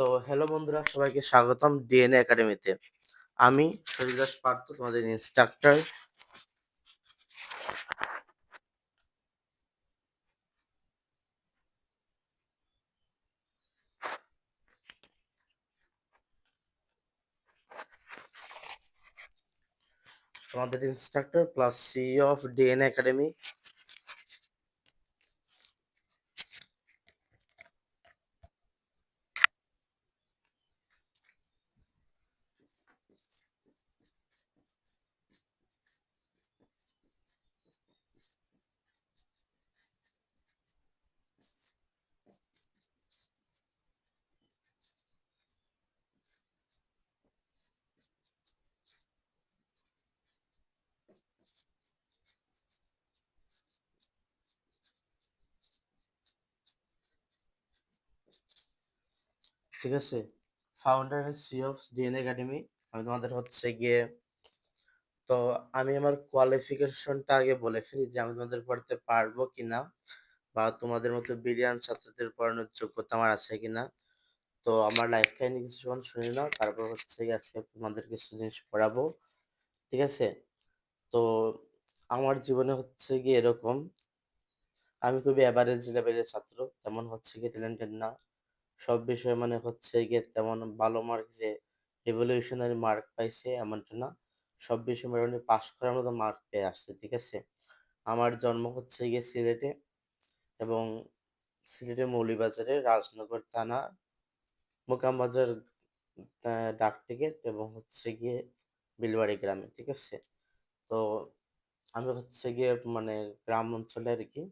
তো হ্যালো বন্ধুরা, সবাইকে স্বাগতম ডিএনএ একাডেমিতে। আমি সরিদাস পার্থ, তোমাদের ইনস্ট্রাক্টর। তোমাদের instructor plus CEO of DNA academy. ঠিক আছে, founder and CEO of DNA academy. আমি তোমাদের হচ্ছে গিয়ে, তো আমি আমার কোয়ালিফিকেশনটা আগে বলে ফেলি যে আমি তোমাদের পড়াতে পারবো কিনা, বা তোমাদের মতো ব্রিলিয়ান্ট ছাত্রদের পড়ানোর যোগ্যতা আমার আছে কিনা। তো আমার লাইফ কাহিনী কিছুক্ষণ শুনে নাও, তারপর হচ্ছে গিয়ে আজকে তোমাদের কিছু জিনিস পড়াবো। ঠিক আছে, তো আমার জীবনে হচ্ছে গিয়ে এরকম, আমি খুবই অ্যাভারেজ লেভেলের ছাত্র, তেমন হচ্ছে গিয়ে ট্যালেন্টেড না। সব বিষয়ে মানে হচ্ছে গিয়ে তেমন ভালো মার্ক যে রেভলিউশনারি মার্ক পাইছে এমনটা না। সব বিষয়ে মোটামুটি পাস করার মতো মার্ক পেয়ে আসছে। ঠিক আছে, আমার জন্ম হচ্ছে গিয়ে সিলেটে, এবং সিলেটের মৌলভীবাজারে রাজনগর থানা মোকামবাজার ডাক টিকেট এবং হচ্ছে গিয়ে বিলবাড়ি গ্রামে। ঠিক আছে, তো আমি হচ্ছে গিয়ে মানে গ্রাম অঞ্চলে আর কি।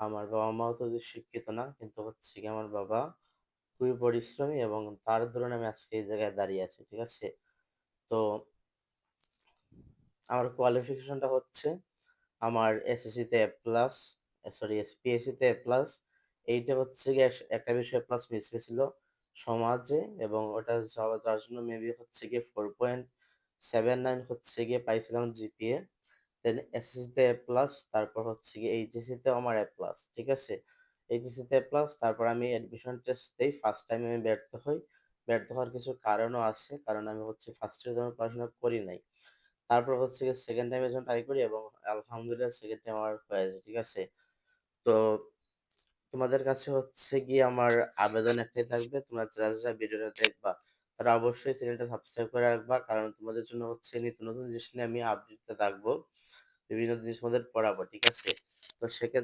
আমার বাবা মাও তো শিক্ষিত না, কিন্তু হচ্ছে গিয়ে আমার বাবা খুবই পরিশ্রমী, এবং তার দরুন আমি আজকে এই জায়গায় দাঁড়িয়ে আছি। ঠিক আছে, তো আমার কোয়ালিফিকেশনটা হচ্ছে, আমার এসএসসিতে এ প্লাস, সরি এসপিএসসিতে এ প্লাস। এইটা হচ্ছে গিয়ে একটা বিষয়ে প্লাস মিস গেছিল সমাজে, এবং ওটা যার জন্য মেবি হচ্ছে গিয়ে 4.79 হচ্ছে গিয়ে পাইছিলাম জিপিএ। দেন এসএসসিতে এ প্লাস, তারপর হচ্ছে গিয়ে এইচএসসিতেও আমার এ প্লাস। ঠিক আছে, এইচএসসিতে এ প্লাস, তারপর আমি অ্যাডমিশন টেস্ট দেই, ফার্স্ট টাইমে আমি ব্যর্থ হই। ব্যর্থ হওয়ার কিছু কারণও আছে, কারণ আমি হচ্ছে ফার্স্ট ইয়ার যখন পড়াশোনা করি নাই। তারপর হচ্ছে গিয়ে সেকেন্ড টাইমে যখন ট্রাই করি, এবং আলহামদুলিল্লাহ সেকেন্ড টাইম আমার হয়ে যায়। ঠিক আছে, তো তোমাদের কাছে হচ্ছে গিয়ে আমার আবেদন একটাই থাকবে, তোমরা যারা যারা ভিডিওটা দেখবা তারা অবশ্যই চ্যানেলটা সাবস্ক্রাইব করে রাখবা, কারণ তোমাদের জন্য হচ্ছে নিত্য নতুন জিনিস নিয়ে আমি আপডেট থাকবো, বিভিন্ন জিনিস তোমাদের পড়াবো। ঠিক আছে, তো সেক্ষেত্রে